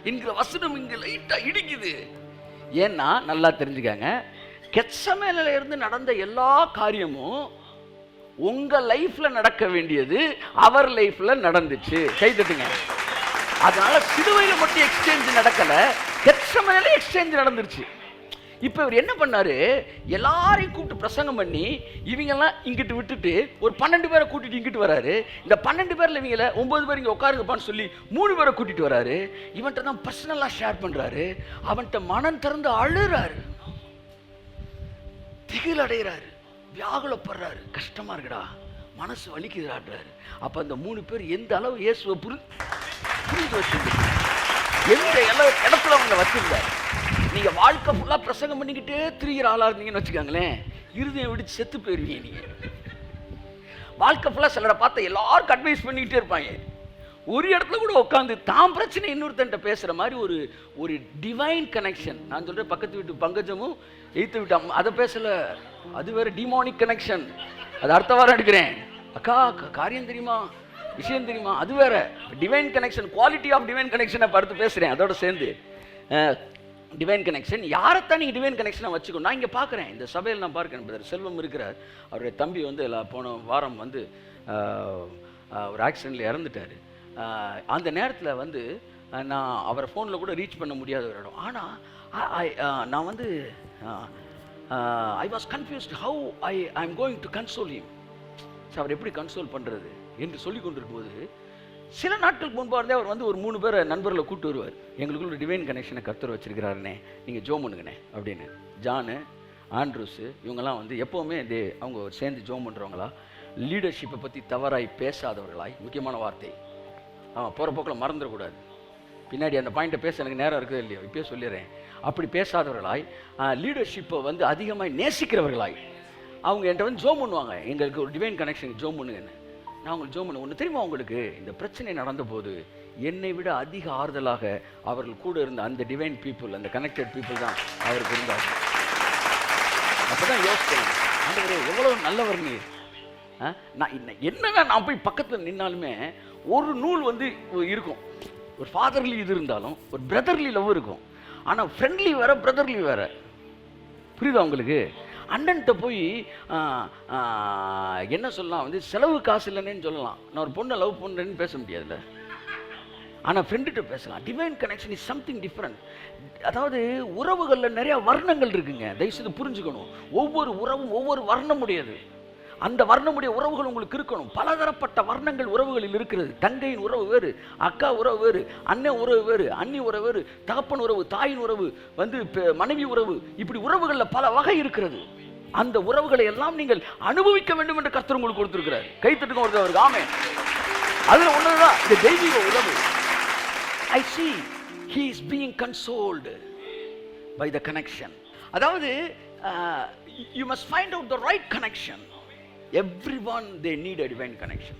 என்கிற வசனம் இங்க லைட்டா இடிக்குது. ஏன்னா நல்லா தெரிஞ்சுக்காங்க, கெத்சமேனில இருந்து நடந்த எல்லா காரியமும் உங்க லைஃப்ல நடக்க வேண்டியது அவர் லைஃப்ல நடந்துச்சு. கை தட்டுங்க. அதனால சிலுவையில மட்டும் எக்ஸ்சேஞ்ச் நடக்கல, கெத்சமேனில எக்ஸ்சேஞ்ச் நடந்துருச்சு. இப்ப இவர் என்ன பண்ணாரு, எல்லாரையும் கூப்பிட்டு பிரசங்கம் பண்ணி இவங்கெல்லாம் இங்கிட்டு விட்டுட்டு ஒரு 12 பேரை கூட்டிட்டு இங்கிட்டு வராரு. இந்த 12 பேர்ல இவங்கள 9 பேர் இங்க உட்காருங்கப்பான்னு சொல்லி 3 பேரை கூட்டிட்டு வராரு. இவன்கிட்ட தான் பர்சனலா ஷேர் பண்றாரு. அவன்கிட்ட மனம் திறந்து அழுறாரு, திகில் அடைகிறாரு, வியாகுலப்படுறாரு, கஷ்டமா இருக்குடா, மனசு வலிக்குதுடாடுறாரு. அப்ப அந்த 3 பேர் எந்த அளவு இயேசுவை புரிந்து வச்சிருந்தாரு, எந்த இடத்துல அவங்க வச்சிருந்தாரு. நீங்க வாழ்க்கை ஃபுல்லா பிரசங்கம் பண்ணிக்கிட்டே திரிகிற ஆளா இருந்தீங்கன்னு வச்சுக்காங்களேன், இருதயம் விடுச்சு செத்து போயிருவீங்க. நீங்க வாழ்க்கை ஃபுல்லா சிலரை பார்த்து எல்லாருக்கும் அட்வைஸ் பண்ணிக்கிட்டே இருப்பாங்க. ஒரு இடத்துல கூட உட்காந்து தான் பிரச்சனை இன்னொருத்தன்ட்ட பேசுற மாதிரி ஒரு டிவைன் கனெக்ஷன். நான் சொல்றேன், பக்கத்து வீட்டு பங்கஜமும் எய்த்து வீட்டு அதை பேசல, அது வேற டிமானிக் கனெக்ஷன். அது அடுத்த வாரம் எடுக்கிறேன். அக்கா காரியம் தெரியுமா, விஷயம் தெரியுமா, அது வேற divine connection. Quality of divine கனெக்ஷனை பார்த்து பேசுறேன். அதோட சேர்ந்து டிவைன் கனெக்ஷன். யாரைத்தான் நீங்கள் டிவைன் கனெக்ஷனை வச்சுக்கணும். நான் இங்கே பார்க்குறேன், இந்த சபையில் நான் பார்க்குறேன். பிரதர் செல்வம் இருக்கிறார், அவருடைய தம்பி வந்து போன வாரம் வந்து ஒரு ஆக்சிடெண்ட்டில் இறந்துட்டார். அந்த நேரத்தில் வந்து நான் அவரை ஃபோனில் கூட ரீச் பண்ண முடியாத ஒரு இடம். ஆனால் நான் வந்து I was confused how I am going to console him. அவர் எப்படி கன்சோல் பண்ணுறது என்று சொல்லி கொண்டிருக்கும்போது, சில நாட்களுக்கு முன்பாக இருந்தே அவர் வந்து ஒரு 3 பேரை நண்பர்களை கூப்பிட்டு வருவார். எங்களுக்குள்ள டிவைன் கனெக்ஷனை கர்த்தர் வச்சிருக்கிறாருண்ணே, நீங்கள் ஜோம் பண்ணுங்கண்ணே அப்படின்னு. ஜானு, ஆண்ட்ரூஸு இவங்கெல்லாம் வந்து எப்போவுமே அவங்க சேர்ந்து ஜோம் பண்ணுறவங்களா, லீடர்ஷிப்பை பற்றி தவறாய் பேசாதவர்களாய். முக்கியமான வார்த்தை, போகிற போக்கில் மறந்துடக்கூடாது. பின்னாடி அந்த பாயிண்ட்டை பேச எனக்கு நேரம் இருக்குது இல்லையோ, இப்போயே சொல்லிடுறேன். அப்படி பேசாதவர்களாய், லீடர்ஷிப்பை வந்து அதிகமாக நேசிக்கிறவர்களாய் அவங்க என்கிட்ட வந்து ஜோம் பண்ணுவாங்க. எங்களுக்கு ஒரு டிவைன் கனெக்ஷனுக்கு ஜோம் பண்ணுங்கன்னு. நான் உங்களுக்கு ஜோம் பண்ண ஒன்று தெரியுமா, உங்களுக்கு இந்த பிரச்சனை நடந்த போது என்னை விட அதிக ஆறுதலாக அவர்கள் கூட இருந்த அந்த டிவைன் பீப்புள், அந்த கனெக்டட் பீப்புள் தான் அவருக்கு இருந்தாங்க. அப்போதான் யோசிச்சேன், ஆண்டவரே எவ்வளோ நல்லவர் நீர். என்னதான் நான் போய் பக்கத்தில் நின்னாலுமே ஒரு நூல் வந்து இருக்கும். ஒரு ஃபாதர்லி இது இருந்தாலும் ஒரு பிரதர்லி லவ் இருக்கும். ஆனால் ஃப்ரெண்ட்லி வேற, பிரதர்லி வேற. புரியுதா உங்களுக்கு? அண்ணன்ட்ட போய் என்ன சொல்லலாம், வந்து செலவு காசு இல்லைன்னு சொல்லலாம். நான் ஒரு பொண்ணை லவ் பண்ணுறேன்னு பேச முடியாதுல்ல. ஆனால் ஃப்ரெண்டுகிட்ட பேசலாம். Divine connection is something different. அதாவது உறவுகளில் நிறைய வர்ணங்கள் இருக்குங்க, தயவுசெய்து புரிஞ்சுக்கணும். ஒவ்வொரு உறவும் ஒவ்வொரு வர்ணம் உடையது. அந்த வர்ணமுடைய உறவுகள் உங்களுக்கு இருக்கணும். பலதரப்பட்ட வர்ணங்கள் உறவுகளில் இருக்கிறது. தங்கையின் உறவு வேறு, அக்கா உறவு வேறு, அண்ணன் உறவு வேறு, அண்ணி உறவு வேறு, தகப்பன் உறவு, தாயின் உறவு, வந்து மனைவி உறவு, இப்படி உறவுகளில் பல வகை இருக்கிறது. அந்த உறவுகளை எல்லாம் நீங்கள் அனுபவிக்க வேண்டும் என்று கர்த்தர் உங்களுக்கு கொடுத்திருக்கிறார். கைத்தட்டுங்க ஒருத்தவருக்கு, ஆமென். அதுல ஒண்ணுதான் இந்த தெய்வீக உறவு. I see he is being consoled by the connection. அதாவது you must find out the right connection. Everyone they need a divine connection.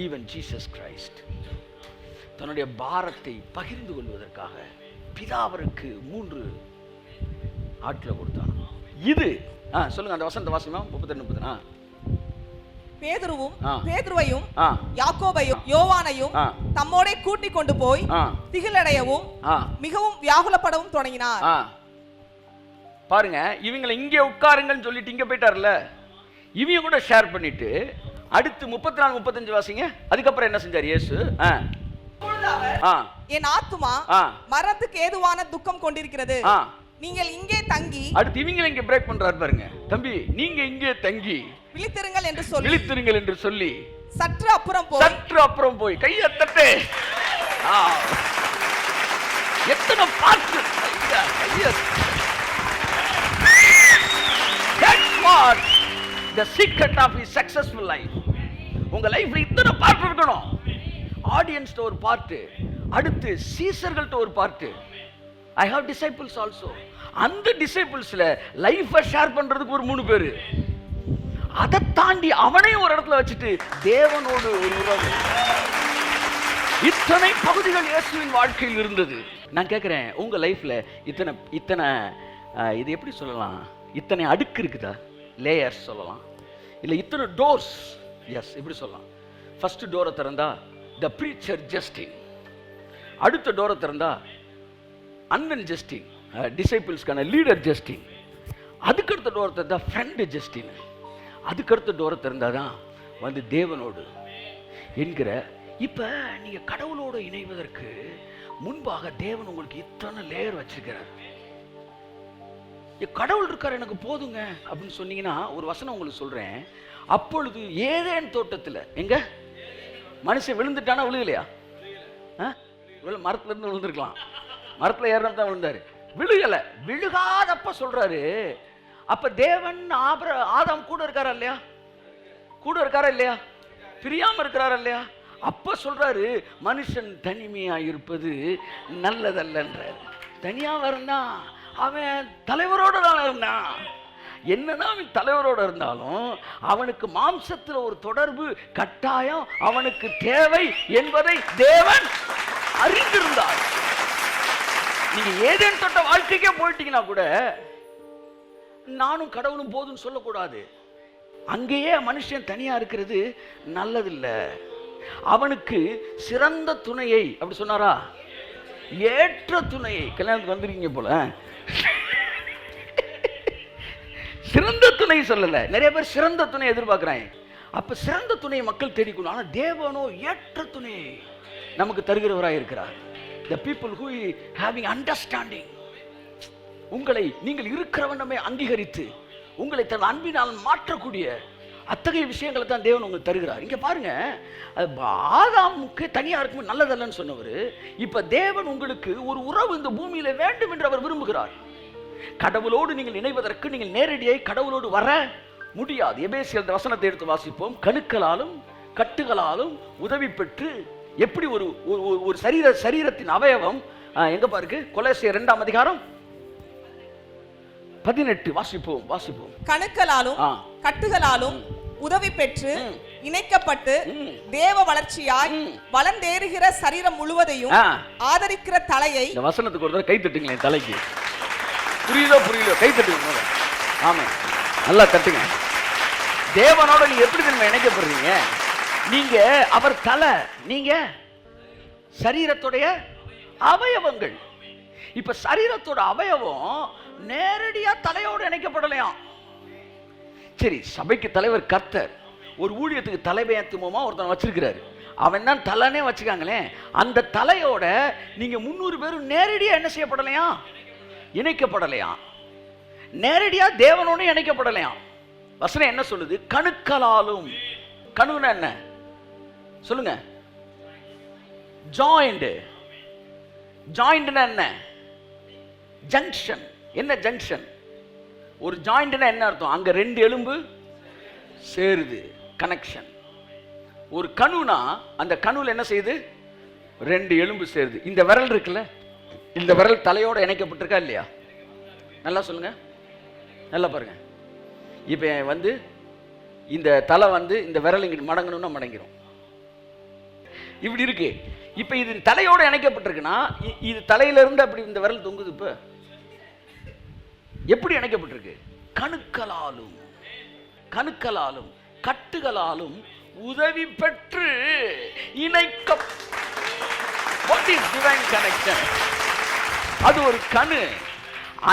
Even Jesus Christ தன்னுடைய பாரத்தை பகிர்ந்து கொள்வதற்காக பிதா அவருக்கு 3 ஆட்களை கொடுத்தார். இது சொல்லுங்க, அந்த வசந்த வாசிமா 32-30. பேதுருவையும் யாக்கோபையும் யோவானையும் தம்மோடே கூட்டிக் கொண்டு போய் திகிலடையவும் மிகவும் வியாகுலப்படவும் தொடங்கினார். பாருங்க, இவங்களை இங்கே உட்காருங்கன்னு சொல்லிட்டு இங்க போயிட்டார்ல, இவங்க கூட ஷேர் பண்ணிட்டு அடுத்து 34-35 வாசிங்க. அதுக்கப்புறம் என்ன செஞ்சார் இயேசு? என் ஆத்துமா மரணத்துக்கு ஏதுவான துக்கம் கொண்டிருக்கிறது, நீங்கள் இங்கே தங்கி. அடுத்து இவங்க இங்க பிரேக் பண்றாரு பாருங்க. தம்பி, நீங்க இங்கே தங்கி விழித்திருங்கள் என்று சொல்லி சற்று அப்புறம் போய் கையை தட்டு. எத்தனை பாட்டு! That's what the secret of his successful life. உங்க லைஃப்ல இத்தனை பார்ட் இருக்கணும். ஆடியன்ஸ்ட ஒரு பார்ட், அடுத்து சீசர்கள்ட்ட ஒரு part. I have disciples also. அந்த டிசைபிள்ஸ்ல லைஃபை ஷேர் பண்றதுக்கு ஒரு 3 பேரு. அதை தாண்டி அவனையும் ஒரு இடத்துல வச்சுட்டு தேவனோடு ஒரு உறவு. இத்தனை பகுதிகள் இயேசுவின் வாழ்க்கையில் இருந்தது. நான் கேட்கிறேன், உங்க லைஃப்ல இத்தனை இது எப்படி சொல்லலாம், இத்தனை அடுக்கு இருக்குதா? லேயர்ஸ் சொல்லலாம், இல்ல இத்தனை டோர்ஸ். எஸ், இப்படி சொல்லலாம். ஃபர்ஸ்ட் டோரை திறந்தா the preacher just in. அடுத்த டோரை திறந்தா அண்ணன் ஜஸ்டின், டிசைபிள்ஸ்க்கான லீடர் ஜஸ்டின். அதுக்கடுத்த டோரை திறந்தா ஃப்ரெண்டு ஜஸ்டின். அதுக்கடுத்த டோரை திறந்தாதான் வந்து தேவனோடு என்கிற. இப்ப நீங்க கடவுளோடு இணைவதற்கு முன்பாக தேவன் உங்களுக்கு இத்தனை லேயர் வச்சிருக்கிறார். கடவுள் இருக்கார் எனக்கு போதுங்க அப்படின்னு சொன்னீங்கன்னா ஒரு வசனம் உங்களுக்கு சொல்றேன். அப்பொழுது ஏதேன் தோட்டத்தில் எங்க மனுஷன் விழுந்துட்டானா விழுகலையா? மரத்துல இருந்து விழுந்திருக்கலாம், மரத்துல ஏறணும் தான் விழுந்தாரு, விழுகல. விழுகாதப்ப சொல்றாரு, அப்ப தேவன் ஆதாம் கூட இருக்காரா இல்லையா? கூட இருக்காரா இல்லையா? பிரியாம இருக்கிறாரா இல்லையா? அப்ப சொல்றாரு மனுஷன் தனிமையா இருப்பது நல்லதல்லன்றார். தனியா இருந்தான், அவன் தலைவரோட தான் இருந்தான். என்னதான் அவன் தலைவரோட இருந்தாலும் அவனுக்கு மாம்சத்தில் ஒரு தொடர்பு கட்டாயம் அவனுக்கு தேவை என்பதை தேவன் அறிந்திருந்தார். நீங்க ஏதேன் தொட்ட வாழ்க்கைக்கே போயிட்டீங்கன்னா கூட நானும் கடவுளும் போதுன்னு சொல்லக்கூடாது. அங்கேயே மனுஷன் தனியா இருக்கிறது நல்லதில்லை. அவனுக்கு சிறந்த துணையை அப்படி சொன்னாரா? ஏற்ற துணையை. கல்யாணத்துக்கு வந்துருக்கீங்க போல. சிறந்த துணை சொல்லல, நிறைய பேர் சிறந்த துணை எதிர்பார்க்கிறாங்க. அப்ப சிறந்த துணையை மக்கள் தேடிக்கணும். ஆனா தேவனோ ஏற்ற துணையை நமக்கு தருகிறவராய் இருக்கிறார். The people who having understanding, உங்களை நீங்கள் இருக்கிறவனமே அங்கீகரித்து உங்களை தன் அன்பினால் மாற்றக்கூடிய அத்தகைய விஷயங்களை தான் தேவன் உங்களுக்கு தருகிறார். இங்க பாருங்க, ஆதாமுக்கு தனியா இருக்கும் நல்லதல்லன்னு சொன்னவர், இப்ப தேவன் உங்களுக்கு ஒரு உறவு இந்த பூமியில வேண்டும் என்று அவர் விரும்புகிறார். கடவுளோடு நீங்கள் இணைவதற்கு நீங்கள் நேரடியாக கடவுளோடு வர முடியாது. எபேசியர் வசனத்தை எடுத்து வாசிப்போம். கணுக்களாலும் கட்டுகளாலும் உதவி பெற்று, எப்படி ஒரு ஒரு சரீரத்தின் அவயவம் எங்க பாருக்கு? கொலோசியர் 2ஆம் அதிகாரம் 18 வாசிப்போம். கணுக்களாலும் கட்டுகளாலும் உதவி பெற்று இணைக்கப்பட்டு தேவ வளர்ச்சியாய் வளர்ந்தேறுகிற சரீரம் முழுவதையும் ஆதரிக்கிற தலையை. இந்த வசனத்துக்கு ஒரு தடவை கை தட்டுங்களேன். தலைக்கு புரியுதோ கை தட்டுங்க. ஆமா, நல்லா தட்டுங்க. தேவனோட நீங்க எப்படி நம்ம இணைக்கப்படுறீங்க? நீங்க அவர் தலை, நீங்க சரீரத்துடைய அவயவங்கள். இப்ப சரீரத்தோட அவயவம் நேரடியா தலையோடு இணைக்கப்படலையாம். சரி, சபைக்கு தலைவர் கர்த்தர், ஒரு ஊழியத்துக்கு தலைமையத்துவமா ஒருத்தன் வச்சிருக்கிறாரு, அவன் தான் தலைனே வச்சுக்காங்களே. அந்த தலையோட நீங்க 300 பேரும் நேரடியா என்ன செய்யப்படலையா? இணைக்கப்படலையா? நேரடியா தேவனோட இணைக்கப்படலையா? வசனம் என்ன சொல்லுது? கணுக்களாலும். கணுன்னா என்ன சொல்லுங்க? ஜாயிண்ட். ஜாயிண்ட்னா என்ன? ஜங்ஷன். என்ன ஜங்ஷன்? ஒரு ஜாயிண்ட்னா என்ன அர்த்தம்? அங்க 2 எலும்பு சேருது, கனெக்ஷன். ஒரு கணுனா அந்த கணுல என்ன செய்யுது? 2 எலும்பு சேருது. இந்த விரல் இருக்குல்ல, இந்த விரல் தலையோட இணைக்கப்பட்டிருக்கா இல்லையா? நல்லா சொல்லுங்க, நல்லா பாருங்க. இப்ப வந்து இந்த தலை வந்து இந்த விரல் இங்க மடங்கணும்னா மடங்கிடும், இப்படி இருக்கு. இப்ப இது தலையோட இணைக்கப்பட்டிருக்குன்னா இது தலையில இருந்து அப்படி இந்த விரல் தொங்குது. இப்ப எப்படி இணைக்கப்பட்டிருக்கு? கணுக்களாலும் கட்டுகளாலும் உதவி பெற்று இணைக்க. What is divine connection? அது ஒரு கணு,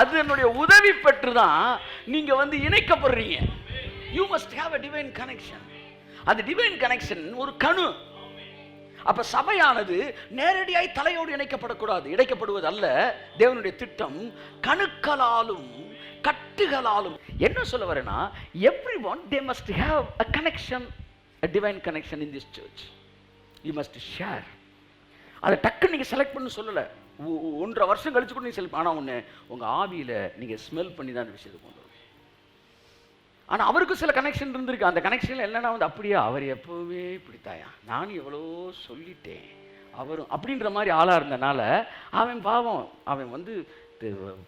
அது என்னுடைய உதவி பெற்று தான் நீங்க வந்து இணைக்கப்படுறீங்க. You must have a divine connection. அந்த டிவைன் கனெக்ஷன் ஒரு கணு. அப்ப சபையானது நேரடியாய் தலையோடு இணைக்கப்படக்கூடாது, இணைக்கப்படுவது அல்ல தேவனுடைய திட்டம். கணுக்களாலும் கட்டுகளாலும். என்ன சொல்ல வரேன்னா, everyone they must have a connection, a divine connection in this church. You must share. அதை டக்கு நீங்க செலக்ட் பண்ணி சொல்லல, 1.5 வருஷம் கழிச்சு கூட நீங்க செலக்ட். ஆனா ஒண்ணு, உங்க ஆவியில நீங்க ஸ்மெல் பண்ணி தான் அந்த விஷயத்தை கொண்டு வரும். ஆனா அவருக்கு சில கனெக்ஷன் இருந்திருக்கு. அந்த கனெக்ஷன்ல என்னன்னா வந்து, அப்படியா அவர் எப்பவுமே இப்படித்தாயா, நானும் எவ்வளோ சொல்லிட்டேன் அவரும் அப்படின்ற மாதிரி ஆளா இருந்தனால அவன் பாவம், அவன் வந்து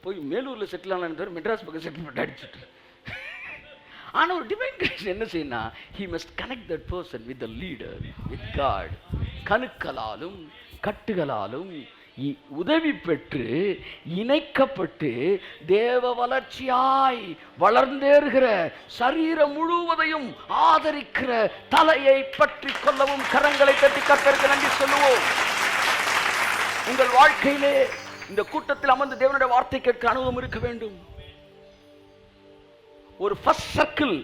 போய் மேலூர்ல செட்டில் ஆன மெட்ராஸ் பக்கம் செட்டில்மெண்ட் அடிச்சுட்டு. ஆனா ஒரு டிவைன் கனெக்ஷன் என்ன செய்யணும்? he must connect that person with the leader, with God. கணுக்களாலும் கட்டுகளாலும் உதவி பெற்று இணைக்கப்பட்டு தேவ வளர்ச்சியாய் வளர்ந்தேறுகிற சரீரம் முழுவதையும் ஆதரிக்கிற தலையை பற்றி கொள்ளவும். கரங்களை தட்டி கர்த்தருக்கு நன்றி சொல்லுவோம். உங்கள் வாழ்க்கையிலே இந்த கூட்டத்தில் அமர்ந்து தேவனுடைய வார்த்தை கேட்க அனுபவம் இருக்க வேண்டும். ஒரு ஃபர்ஸ்ட் சர்க்கிள்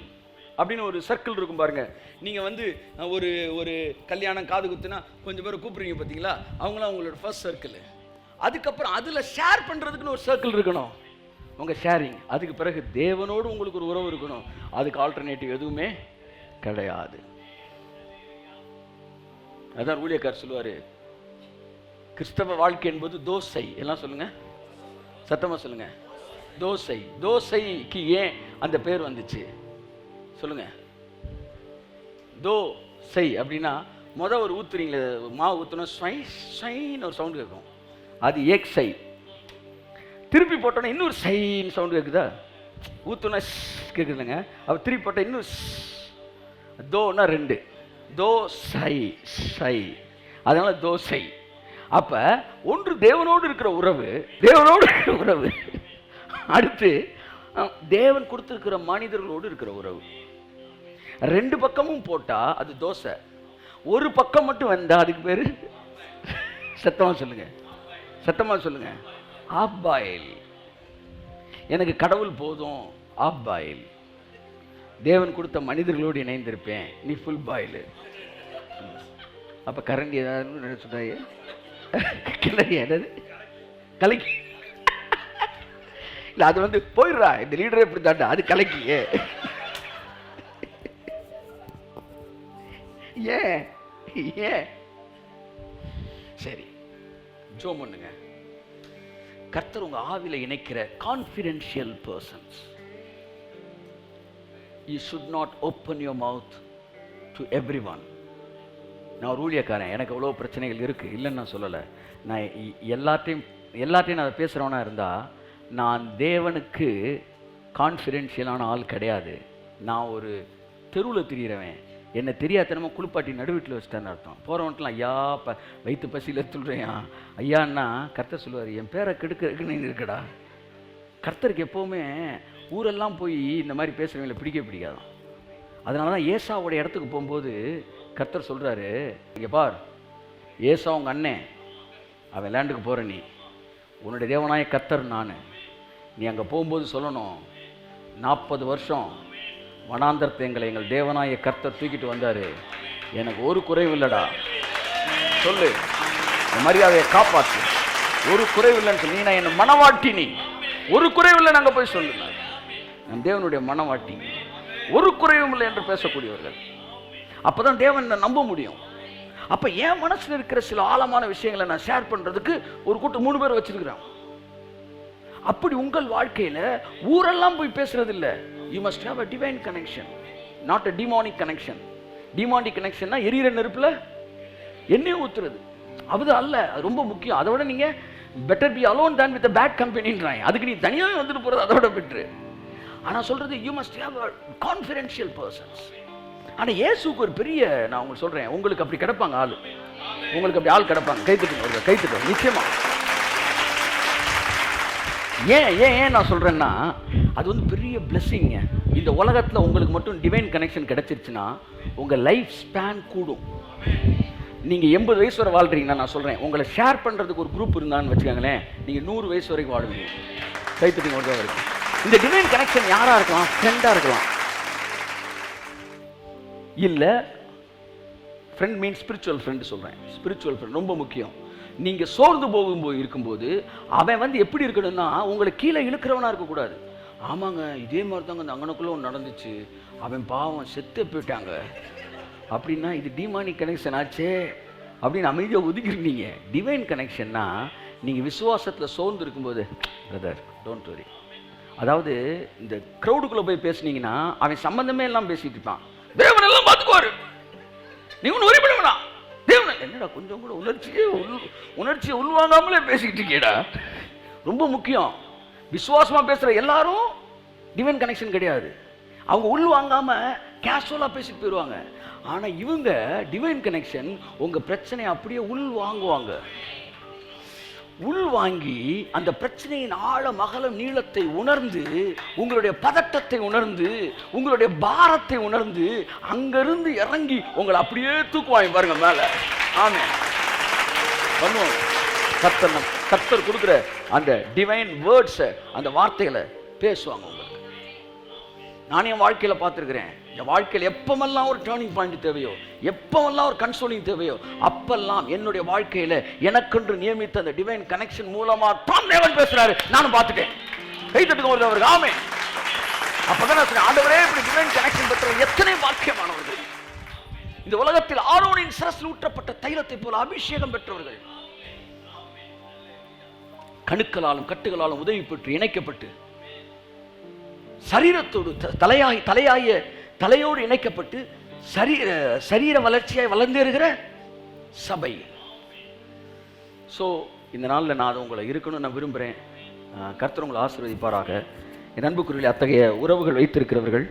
அப்படின்னு ஒரு சர்க்கிள் இருக்கும் பாருங்க. நீங்க வந்து ஒரு ஒரு கல்யாணம் காது குத்துனா கொஞ்சம் பேர் கூப்பிடுறீங்க பார்த்தீங்களா, அவங்களாம் உங்களோட ஃபர்ஸ்ட் சர்க்கிள். அதுக்கப்புறம் அதுல ஷேர் பண்றதுக்குன்னு ஒரு சர்க்கிள் இருக்கணும், உங்க ஷேரிங். அதுக்கு பிறகு தேவனோடு உங்களுக்கு ஒரு உறவு இருக்கணும். அதுக்கு ஆல்டர்னேட்டிவ் எதுவுமே கிடையாது. அதான் ஊழியக்கார் சொல்லுவாரு, கிறிஸ்தவ வாழ்க்கை என்பது தோசை. எல்லாம் சொல்லுங்க, சத்தமா சொல்லுங்க, தோசை. தோசைக்கு ஏன் அந்த பேர் வந்துச்சு சொல்லுங்க? தோசை அப்படின்னா ஒரு ஊத்துறீங்களே, மாவு ஊத்துனா ஸ்வைன்னு ஒரு சவுண்ட் கேட்கும், அது ஏக் சை. திருப்பி போட்டோன்னா இன்னொரு சைன்னு சவுண்ட் கேட்குதா? ஊத்துனா கேட்குதுங்க. அப்போ திருப்பி போட்டால் இன்னொரு தோன்னா 2, தோசை சை, அதனால தோசை. அப்ப ஒன்று தேவனோடு இருக்கிற உறவு, தேவனோடு இருக்கிற உறவு. அடுத்து தேவன் கொடுத்திருக்கிற மனிதர்களோடு இருக்கிற உறவு. 2 பக்கமும் போட்டா அது தோசை. ஒரு பக்கம் மட்டும் வந்தா அதுக்கு பேரு, சத்தமா சொல்லுங்க, சத்தமா சொல்லுங்க, ஆஃப் பாயில். எனக்கு கடவுள் போதும், ஆஃப் பாயில். தேவன் கொடுத்த மனிதர்களோடு இணைந்திருப்பேன், நீ ஃபுல் பாயில். அப்ப கரண்டி ஏதாவது சொல்றாங்க, கிளறி என்னது கலக்கி இல்ல, அது வந்து போயிடுறா, இந்த லீடரே இப்படி தாண்டா, அது கலக்கியே. ஏன் ஏன் சரி, ஜோம் பண்ணுங்க. கர்த்தர் உங்க ஆவில இணைக்கிற confidential persons. You should not open your mouth to everyone. நான் ஒரு ஊழியக்காரன், எனக்கு எவ்வளோ பிரச்சனைகள் இருக்கு, இல்லைன்னு நான் சொல்லலை. நான் எல்லாத்தையும் நான் அதை பேசுகிறவனா இருந்தால் நான் தேவனுக்கு கான்ஃபிடென்ஷியலான ஆள் கிடையாது. நான் ஒரு தெருவில் திரிகிறவன், என்னை தெரியாதனமா குளிப்பாட்டி நடுவீட்டில் வச்சுட்டேன்னு அர்த்தம். போகிறவன்ட்டுலாம் ஐயா வயிற்று பசியில் சொல்கிறேன் ஐயான்னா கர்த்தர் சொல்லுவார், என் பேரை கெடுக்கிறதுக்குன்னு இருக்கடா. கர்த்தருக்கு எப்போவுமே ஊரெல்லாம் போய் இந்த மாதிரி பேசுகிறவங்களை பிடிக்காதான். அதனால தான் ஏசாவோட இடத்துக்கு போகும்போது கர்த்தர் சொல்கிறாரு, இங்கே பார், ஏசா உங்கள் அண்ணன், அவன் லேண்டுக்கு போகிற நீ, உன்னுடைய தேவனாய கர்த்தர் நான். நீ அங்கே போகும்போது சொல்லணும், 40 வருஷம் வனாந்தரத்தை எங்கள் தேவனாய கர்த்தர் தூக்கிட்டு வந்தார், எனக்கு ஒரு குறைவு இல்லைடா சொல்லு, இந்த மரியாதையை காப்பாற்று, ஒரு குறைவு இல்லைன்னு சொல்லி. நான் என்ன மனவாட்டி, நீ ஒரு குறைவு இல்லை, நாங்கள் போய் சொல்லுங்க, நம் தேவனுடைய மனவாட்டி, ஒரு குறைவும் இல்லை என்று பேசக்கூடியவர்கள். அப்பதான் தேவன் நம்ப முடியும். அப்ப என் மனசுல இருக்கிற சில ஆழமான விஷயங்களை நான் ஷேர் பண்றதுக்கு ஒரு கூட்டம் 3 பேர் வச்சிருக்கிறேன். அப்படி உங்கள் வாழ்க்கையில ஊரெல்லாம் போய் பேசுறது இல்ல. You must have a divine connection, not a demonic connection. Demonic connectionனா எரியிற நெருப்புல எண்ணெய் ஊத்துறது, அது அல்ல. அது ரொம்ப முக்கியம். அதை விட நீங்க better be alone than with a bad company-ன்றாங்க. அதுக்கு நீ தனியாவே வந்துட்டு போறது அதோட பெட்டர். ஆனா சொல்றது you must have a confidential persons. ஆனா இயேசுக்கு ஒரு பெரிய, நான் உங்களுக்கு சொல்றேன், உங்களுக்கு அப்படி கிடப்பாங்க ஆளு, உங்களுக்கு அப்படி ஆள் கிடப்பாங்க. கைத்துட்டு நிச்சயமா. ஏன் நான் சொல்றேன்னா, அது வந்து பெரிய பிளெஸிங்க. இந்த உலகத்துல உங்களுக்கு மட்டும் டிவைன் கனெக்ஷன் கிடைச்சிருச்சுன்னா உங்க லைஃப் ஸ்பேன் கூடும். நீங்க 80 வயசு வரை வாழ்றீங்கன்னா, நான் சொல்றேன், உங்களை ஷேர் பண்றதுக்கு ஒரு குரூப் இருந்தான்னு வச்சுக்கோங்களேன், நீங்க 100 வயசு வரைக்கும் வாழ்வீங்க. கைத்துட்டு வரைக்கும். இந்த டிவைன் கனெக்ஷன் யாரா இருக்கலாம்? ஃப்ரெண்டா இருக்கலாம், இல்ல ஃப்ரெண்ட் மீன் ஸ்பிரிச்சுவல் ஃப்ரெண்ட் சொல்றேன். ஸ்பிரிச்சுவல் ஃப்ரெண்ட் ரொம்ப முக்கியம். நீங்க சோர்ந்து போகும்போது இருக்கும்போது அவன் வந்து எப்படி இருக்கணும்னா, உங்களை கீழே இழுக்கிறவனா இருக்கக்கூடாது. ஆமாங்க, இதே மாதிரி தாங்க அந்த அங்கனுக்குள்ள ஒன்று நடந்துச்சு, அவன் பாவம் செத்து போயிட்டாங்க அப்படின்னா இது டிமானிக் கனெக்ஷன் ஆச்சே அப்படின்னு அமைதியாக ஒதுக்கிருந்தீங்க. டிவைன் கனெக்ஷன்னா நீங்கள் விசுவாசத்தில் சோர்ந்து இருக்கும்போது, பிரதர் டோன்ட் வரி, அதாவது இந்த க்ரௌடுக்குள்ளே போய் பேசுனீங்கன்னா அவன் சம்பந்தமே எல்லாம் பேசிட்டு இருப்பான். தேவன் எல்லாம் பார்த்துக்குவாரு, நீங்க ஒன்றும் ஒரே பண்ணுவா. தேவன் என்னடா கொஞ்சம் கூட உணர்ச்சியை உள்வாங்காமலே பேசிக்கிட்டு இருக்கேடா. ரொம்ப முக்கியம். விசுவாசமா பேசுற எல்லாரும் டிவைன் கனெக்ஷன் கிடையாது. அவங்க உள்வாங்காம கேஷுவலா பேசிட்டு போயிடுவாங்க. ஆனா இவங்க டிவைன் கனெக்ஷன், உங்க பிரச்சனையை அப்படியே உள்வாங்குவாங்க. உள்வாங்கி அந்த பிரச்சனையின் ஆழம் அகலம் நீளத்தை உணர்ந்து, உங்களுடைய பதட்டத்தை உணர்ந்து, உங்களுடைய பாரத்தை உணர்ந்து, அங்கிருந்து இறங்கி உங்களை அப்படியே தூக்குவாங்க பாருங்க மேல. ஆமென் பண்ணுவாங்க. கர்த்தர் கொடுக்குற அந்த டிவைன் வேர்ட்ஸை, அந்த வார்த்தைகளை பேசுவாங்க உங்களுக்கு. நான் என் வாழ்க்கையில பார்த்துருக்கிறேன். என் வாழ்க்கையில் எப்பமெல்லாம் ஒரு டேர்னிங் பாயிண்ட் தேவையோ, எப்பமெல்லாம் ஒரு கன்சோலிங் தேவையோ, அப்பெல்லாம் என்னுடைய வாழ்க்கையில எனக்கென்று நியமித்த அந்த டிவைன் கனெக்ஷன் மூலமா தான் தேவன் பேசுறாரு. நானும் பார்த்துட்டேன். கை தட்டுங்க அவருக்கு. ஆமென். அப்பதான் நான் சொன்னேன், ஆண்டவரே இப்படி டிவைன் கனெக்ஷன் பெற்றவர் எத்தனை பாக்கியமானவர்கள். இந்த உலகத்தில் ஆரோனின் சிரசில் ஊற்றப்பட்ட தைலத்தை போல அபிஷேகம் பெற்றவர்கள், கணுக்களாலும் கட்டுகளாலும் உதவி பெற்று இணைக்கப்பட்டு, சரீரத்தோடு தலையோடு இணைக்கப்பட்டு சரீர வளர்ச்சியாய் வளர்ந்தேறுகிற சபை. ஸோ இந்த நாளில் நான் அதை உங்களை இருக்கணும்னு நான் விரும்புகிறேன். கர்த்தர் உங்களை ஆசீர்வதிப்பாராக. என் அன்புக்குரியவர்களே, அத்தகைய உறவுகள் வைத்திருக்கிறவர்கள்,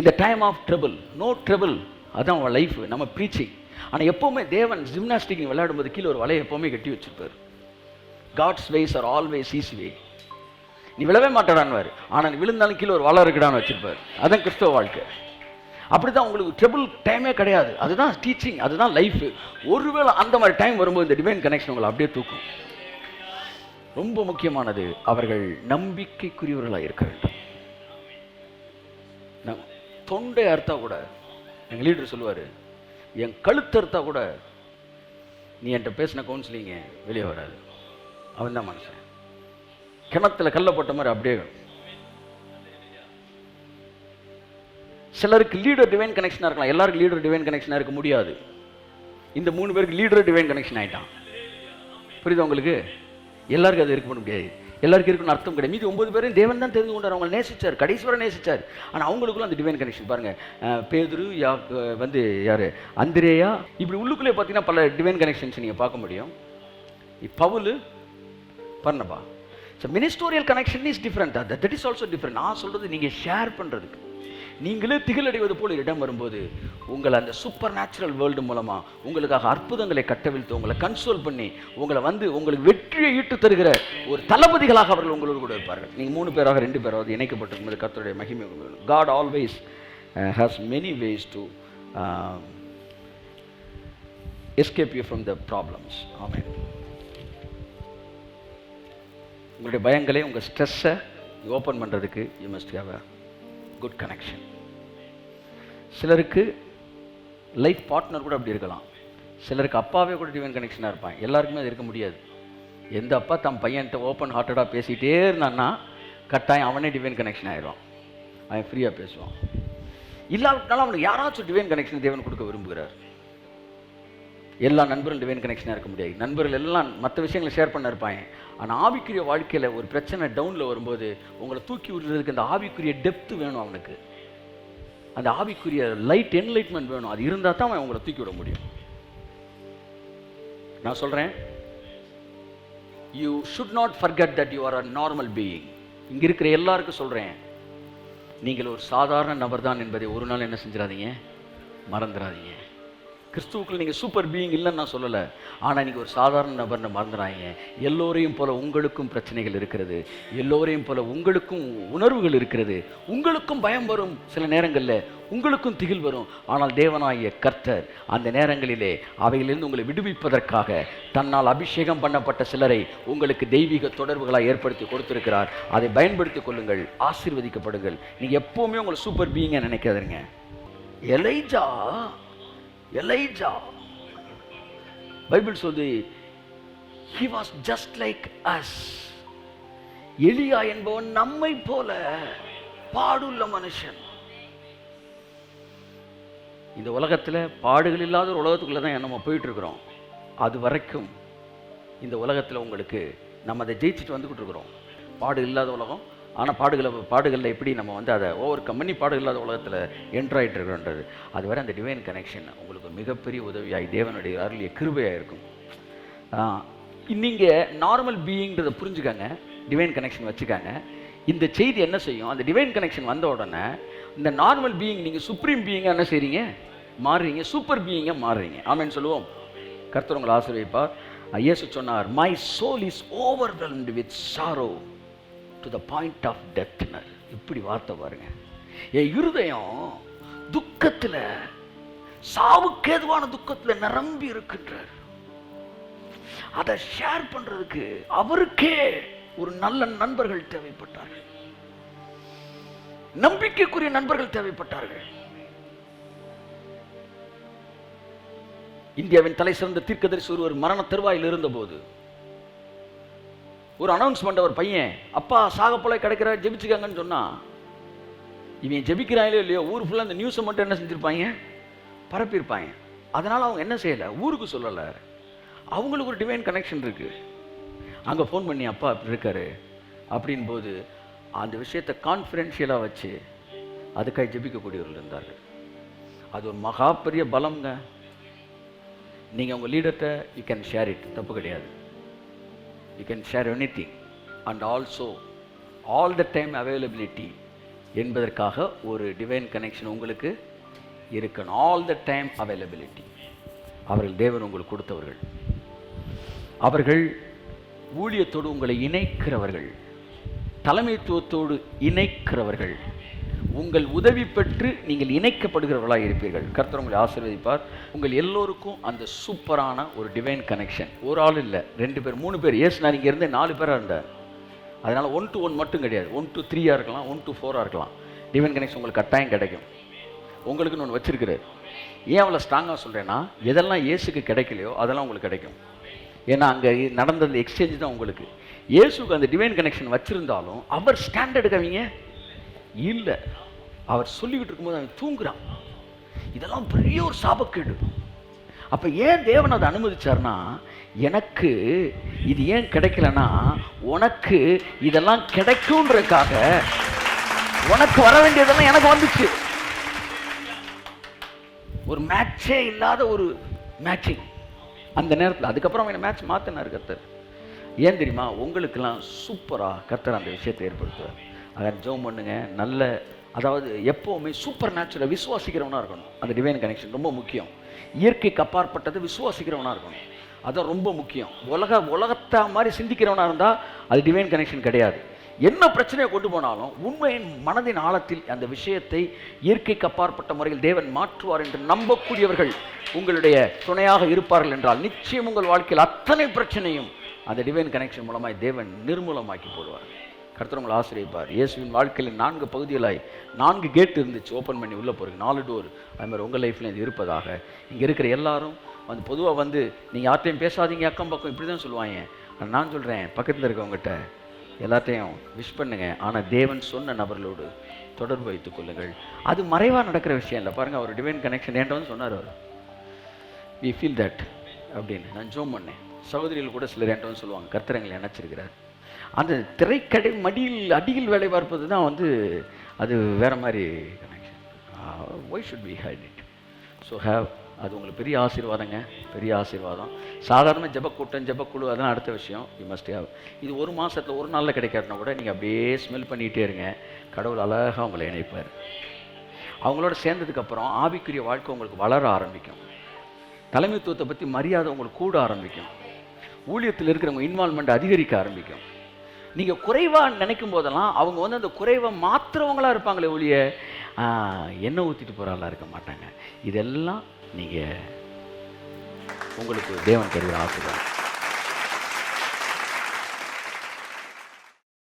இந்த time of trouble, no trouble, அதுதான் அவன் லைஃப், நம்ம ப்ரீச்சிங். ஆனால் எப்போவுமே தேவன் ஜிம்னாஸ்டிக் விளையாடும்போது கீழே ஒரு வலையை எப்போவுமே கட்டி வச்சிருப்பார். God's ways are always easy way. நீ விழவே மாட்டாடான்வார், ஆனால் நீ விழுந்தாலும் கீழே ஒரு வலை இருக்குடான்னு வச்சிருப்பார். அதுதான் கிறிஸ்தவ வாழ்க்கை. அப்படிதான் உங்களுக்கு ட்ரபிள் டைமே கிடையாது. அதுதான் டீச்சிங், அதுதான் லைஃப். ஒருவேளை அந்த மாதிரி டைம் வரும்போது இந்த டிவைன் கனெக்ஷன் உங்களை அப்படியே தூக்கும். ரொம்ப முக்கியமானது, அவர்கள் நம்பிக்கைக்குரியவர்களாக இருக்க வேண்டும். தொண்டை அறுத்தா கூட, எங்கள் லீடர் சொல்லுவார், என் கழுத்து அறுத்தா கூட நீ என்கிட்ட பேசின கவுன்சிலிங்க வெளியே வராது. அவன் தான் மனுஷன். கிணத்துல கல்ல போட்ட மாதிரி அப்படியே. சிலருக்கு லீடர் டிவைன் கனெக்ஷனாக இருக்கலாம், எல்லாருக்கும் லீடர் டிவைன் கனெக்ஷனாக இருக்க முடியாது. இந்த 3 பேருக்கு லீடர் டிவைன் கனெக்ஷன் ஆகிட்டான். புரியுது உங்களுக்கு? எல்லாருக்கும் அது இருக்க முடியாது, எல்லாருக்கும் இருக்குன்னு அர்த்தம் கிடையாது. மீதி 9 பேரும் தேவன் தான் தெரிந்து கொண்டார், அவங்களை நேசிச்சார், கடைசி வரை நேசிச்சார். ஆனால் அவங்களுக்குள்ள அந்த டிவைன் கனெக்ஷன் பாருங்க. பேதுரு, யாரு, அந்திரேயா, இப்படி உள்ளுக்குள்ளே பார்த்தீங்கன்னா பல டிவைன் கனெக்ஷன்ஸ் நீங்கள் பார்க்க முடியும். Paul, Barnabas. So ministerial connection is different. That is also different. நான் சொல்றது நீங்கள் ஷேர் பண்ணுறதுக்கு, நீங்களே திகிலடைவது போல் இடம் வரும்போது உங்களை அந்த சூப்பர் நேச்சுரல் வேர்ல்டு மூலமா உங்களுக்காக அற்புதங்களை கட்டவிழ்த்து உங்களை கன்சோல் பண்ணி உங்களை உங்களுக்கு வெற்றியை ஈட்டு தருகிற ஒரு தளபதிகளாக அவர்கள் உங்களோடு கூட இருப்பார்கள். நீங்கள் 3 பேராக 2 பேராவது இணைக்கப்பட்டிருக்கும்போது கர்த்தருடைய மகிமை. God always has many ways to escape you from the problems. Amen. உங்களுடைய பயங்களை, உங்கள் ஸ்ட்ரெஸ்ஸை ஓப்பன் பண்ணுறதுக்கு you must have a good connection. சிலருக்கு லைஃப் பார்ட்னர் கூட அப்படி இருக்கலாம். சிலருக்கு அப்பாவே கூட டிவைன் கனெக்ஷனாக இருப்பான். எல்லாருக்குமே அது இருக்க முடியாது. எந்த அப்பா தம் பையன்கிட்ட ஓப்பன் ஹார்ட்டடாக பேசிகிட்டே இருந்தான்னா கட்டாயம் அவனே டிவைன் கனெக்ஷன் ஆகிடும். அவன் ஃப்ரீயாக பேசுவான். இல்லாவிட்டாலும் அவனுக்கு யாராச்சும் டிவைன் கனெக்ஷன் தேவன் கொடுக்க விரும்புகிறார். எல்லா நண்பர்களும் டிவைன் கனெக்ஷனாக இருக்க முடியாது. நண்பர்கள் எல்லாம் மற்ற விஷயங்களை ஷேர் பண்ண இருப்பாங்க. ஆனால் ஆவிக்குரிய வாழ்க்கையில் ஒரு பிரச்சனை டவுனில் வரும்போது உங்களை தூக்கி விடுறதுக்கு அந்த ஆவிக்குரிய டெப்த்து வேணும். அவனுக்கு அந்த ஆவிக்குரிய லைட், என்லைட்மெண்ட் வேணும். அது இருந்தால் தான் அவன் உங்களை தூக்கி விட முடியும். நான் சொல்கிறேன், you should not forget that you are a normal being. இங்கே இருக்கிற எல்லாருக்கும் சொல்கிறேன், நீங்கள் ஒரு சாதாரண நபர் தான் என்பதை ஒரு நாள் என்ன செஞ்சிடாதீங்க, மறந்துடாதீங்க. கிறிஸ்துவுக்குள்ள நீங்கள் சூப்பர் பீயிங் இல்லைன்னு நான் சொல்லலை, ஆனால் நீங்கள் ஒரு சாதாரண நபர்னு மறந்துடாங்க. எல்லோரையும் போல உங்களுக்கும் பிரச்சனைகள் இருக்கிறது, எல்லோரையும் போல உங்களுக்கும் உணர்வுகள் இருக்கிறது, உங்களுக்கும் பயம் வரும், சில நேரங்களில் உங்களுக்கும் திகில் வரும். ஆனால் தேவனாகிய கர்த்தர் அந்த நேரங்களிலே அவைகளிலிருந்து உங்களை விடுவிப்பதற்காக தன்னால் அபிஷேகம் பண்ணப்பட்ட சிலரை உங்களுக்கு தெய்வீக தொடர்புகளாக ஏற்படுத்தி கொடுத்திருக்கிறார். அதை பயன்படுத்திக் கொள்ளுங்கள், ஆசீர்வதிக்கப்படுங்கள். நீங்கள் எப்போவுமே உங்களை சூப்பர் பீயிங்கை நினைக்காதீங்க. எலைஜா பைபிள் சொல்லுது, he was just like us. எலியா என்பவன் நம்மை போல பாடுள்ள மனுஷன். இந்த உலகத்தில் பாடுகள் இல்லாத ஒரு உலகத்துக்குள்ள தான் நம்ம போயிட்டு இருக்கிறோம். அது வரைக்கும் இந்த உலகத்தில் உங்களுக்கு நம்ம அதை ஜெயிச்சுட்டு வந்துக்கிட்டு இருக்கிறோம். பாடு இல்லாத உலகம். ஆனால் பாடுகளில் எப்படி நம்ம அதை ஓவர் கம் பண்ணி பாடு இல்லாத உலகத்தில் என்ட்ராயிட்டு இருக்கிறோன்றது, அது வரை அந்த டிவைன் கனெக்ஷன் உங்களுக்கு மிகப்பெரிய உதவியாகி தேவனுடைய அருளிய கிருபையாக இருக்கும். நீங்கள் நார்மல் பீயிங்கிறத புரிஞ்சுக்காங்க, டிவைன் கனெக்ஷன் வச்சுக்காங்க. இந்த செய்தி என்ன செய்யும், அந்த டிவைன் கனெக்ஷன் வந்த உடனே இந்த நார்மல் பீயிங் நீங்கள் சுப்ரீம் பீயிங்காக என்ன செய்றீங்க, மாறுறீங்க, சூப்பர் பீயிங்காக மாறுறீங்க. ஆமென் சொல்லுவோம். கர்த்தர் உங்களை ஆசீர்வதிப்பார். இயேசு சொன்னார், my soul is overwhelmed with sorrow to the point of டெத்னர். இப்படி வார்த்தை பாருங்க. என் இருதயம் துக்கத்தில், சாவுக்கேதுவான துக்கத்தில் நிரம்பி இருக்கின்றார். அதை ஷேர் பண்றதுக்கு அவருக்கே ஒரு நல்ல நண்பர்கள் தேவைப்பட்டார்கள், நம்பிக்கைக்குரிய நண்பர்கள் தேவைப்பட்டார்கள். இந்தியாவின் தலை சிறந்த தீர்க்கதரிசி ஒருவர் மரண தருவாயில் இருந்தபோது ஒரு அனௌன்ஸ்மெண்ட், அவர் பையன் அப்பா சாக போல கிடைக்கிற ஜெபிச்சுக்காங்கன்னு சொன்னா, இவன் ஜெபிக்கிறாங்களோ இல்லையோ ஊர் ஃபுல்லாக அந்த நியூஸை மட்டும் என்ன செஞ்சிருப்பாங்க, பரப்பியிருப்பாங்க. அதனால அவங்க என்ன செய்யலை, ஊருக்கு சொல்லலை. அவங்களுக்கு ஒரு டிவைன் கனெக்ஷன் இருக்கு. அங்கே ஃபோன் பண்ணி அப்பா அப்படி இருக்காரு அப்படின் போது அந்த விஷயத்தை கான்ஃபிடென்ஷியலாக வச்சு அதுக்காக ஜெபிக்கக்கூடியவர்கள் இருந்தார்கள். அது ஒரு மகா பெரிய பலம்ங்க. நீங்கள் உங்கள் லீடர்கிட்ட யூ கேன் ஷேர் இட், தப்பு கிடையாது. You can share anything and also all the time availability என்பதற்காக ஒரு டிவைன் கனெக்ஷன் உங்களுக்கு இருக்கணும். All the time availability. அவர்கள் தேவன் உங்களுக்கு கொடுத்தவர்கள். அவர்கள் ஊழியத்தோடு உங்களை இணைக்கிறவர்கள், தலைமைத்துவத்தோடு இணைக்கிறவர்கள். உங்கள் உதவி பெற்று நீங்கள் இணைக்கப்படுகிறவர்களாக இருப்பீர்கள். கர்த்தர் உங்களை ஆசீர்வதிப்பார். உங்கள் எல்லோருக்கும் அந்த சூப்பரான ஒரு டிவைன் கனெக்ஷன். ஒரு ஆள் இல்லை, 2 பேர் 3 பேர். ஏசுனார் இங்கே இருந்து 4 பேராக இருந்தார். அதனால் 1 to 1 மட்டும் கிடையாது, 1 to 3 இருக்கலாம், 1 to 4 இருக்கலாம். டிவைன் கனெக்ஷன் உங்களுக்கு கட்டாயம் கிடைக்கும். உங்களுக்குன்னு ஒன்று வச்சிருக்கிறார். ஏன் அவ்வளோ ஸ்ட்ராங்காக சொல்கிறேன்னா, எதெல்லாம் இயேசுக்கு கிடைக்கலையோ அதெல்லாம் உங்களுக்கு கிடைக்கும். ஏன்னா அங்கே நடந்தது எக்ஸ்சேஞ்ச் தான் உங்களுக்கு. இயேசுக்கு அந்த டிவைன் கனெக்ஷன் வச்சுருந்தாலும் அவர் ஸ்டாண்டர்டு கவிங்க இல்லை. அவர் சொல்லிக்கிட்டு இருக்கும்போது அவன் தூங்குறான். இதெல்லாம் பெரிய ஒரு சாபக்கேடு. அப்போ ஏன் தேவன் அதை அனுமதிச்சார்னா, எனக்கு இது ஏன் கிடைக்கலன்னா உனக்கு இதெல்லாம் கிடைக்கும்ன்றதுக்காக. உனக்கு வர வேண்டியதெல்லாம் எனக்கு வந்துச்சு. ஒரு மேட்சே இல்லாத ஒரு மேட்சிங் அந்த நேரத்தில். அதுக்கப்புறம் அவன் மேட்ச் மாற்றினார் கர்த்தர். ஏன் தெரியுமா, உங்களுக்கெல்லாம் சூப்பராக கர்த்தர் அந்த விஷயத்தை ஏற்படுத்துவார். அதை ஜெபம் பண்ணுங்க. நல்ல, அதாவது எப்போவுமே சூப்பர் நேச்சுரல் விசுவாசிக்கிறவனாக இருக்கணும். அந்த டிவைன் கனெக்ஷன் ரொம்ப முக்கியம். இயற்கைக்கு அப்பாற்பட்டதை விசுவாசிக்கிறவனாக இருக்கணும். அதான் ரொம்ப முக்கியம். உலகத்தை மாதிரி சிந்திக்கிறவனாக இருந்தால் அது டிவைன் கனெக்ஷன் கிடையாது. என்ன பிரச்சனையை கொண்டு போனாலும் உண்மையின் மனதின் ஆழத்தில் அந்த விஷயத்தை இயற்கைக்கு அப்பாற்பட்ட முறையில் தேவன் மாற்றுவார் என்று நம்பக்கூடியவர்கள் உங்களுடைய துணையாக இருப்பார்கள் என்றால் நிச்சயம் உங்கள் வாழ்க்கையில் அத்தனை பிரச்சனையும் அந்த டிவைன் கனெக்ஷன் மூலமாய் தேவன் நிர்மூலமாக்கி போடுவார். கர்த்தர் உங்களை ஆசீர்வதிப்பார். இயேசுவின் வாழ்க்கையில் 4 பகுதிகளாய் 4 கேட் இருந்துச்சு, ஓப்பன் பண்ணி உள்ளே போகிறீங்க. 4 டோர். அது மாதிரி உங்கள் லைஃப்பில் இது இருப்பதாக. இங்கே இருக்கிற எல்லாரும் வந்து பொதுவாக வந்து நீங்கள் யார்ட்டையும் பேசாதீங்க, அக்கம் பக்கம் இப்படி தான் சொல்லுவாங்க. நான் சொல்கிறேன், பக்கத்தில் இருக்கவங்ககிட்ட எல்லாத்தையும் விஷ் பண்ணுங்க. ஆனால் தேவன் சொன்ன நபர்களோடு தொடர்பு வைத்துக் கொள்ளுங்கள். அது மறைவாக நடக்கிற விஷயம் இல்லை. பாருங்கள், அவர் டிவைன் கனெக்ஷன் என்கிட்ட வந்து சொன்னார். அவர் வி ஃபீல் தட் அப்படின்னு நான் ஜோம் பண்ணேன். சகோதரிகள் கூட சிலர் என்கிட்ட வந்து சொல்லுவாங்க, கர்த்தர் எங்களை நினச்சிருக்கிறார். அந்த திரைக்கடை மடியில் அடியில் வேலை பார்ப்பது தான் வந்து அது வேறு மாதிரி connection. Why should we hide it? So have. அது உங்களுக்கு பெரிய ஆசீர்வாதங்க, பெரிய ஆசீர்வாதம். சாதாரண ஜெபக்கூட்டம், ஜெபக்குழு அதெல்லாம் அடுத்த விஷயம். You must have. இது ஒரு மாதத்தில் ஒரு நாளில் கிடைக்காதுன்னா கூட நீங்கள் அப்படியே ஸ்மெல் பண்ணிகிட்டே இருங்க. கடவுள் அழகாக உங்களை இணைப்பார். அவங்களோட சேர்ந்ததுக்கப்புறம் ஆவிக்குரிய வாழ்க்கை உங்களுக்கு வளர ஆரம்பிக்கும். தலைமைத்துவத்தை பற்றி மரியாதை உங்களுக்கு கூட ஆரம்பிக்கும். ஊழியத்தில் இருக்கிறவங்க இன்வால்மெண்ட் அதிகரிக்க ஆரம்பிக்கும். நீங்கள் குறைவாக நினைக்கும் போதெல்லாம் அவங்க வந்து அந்த குறைவை மாற்றுறவங்களாக இருப்பாங்களே ஒழிய எண்ணெய் ஊற்றிட்டு போகிறாலாம் இருக்க மாட்டாங்க. இதெல்லாம் நீங்கள் உங்களுக்கு தேவன் தருகிற ஆசீர்வாதம்.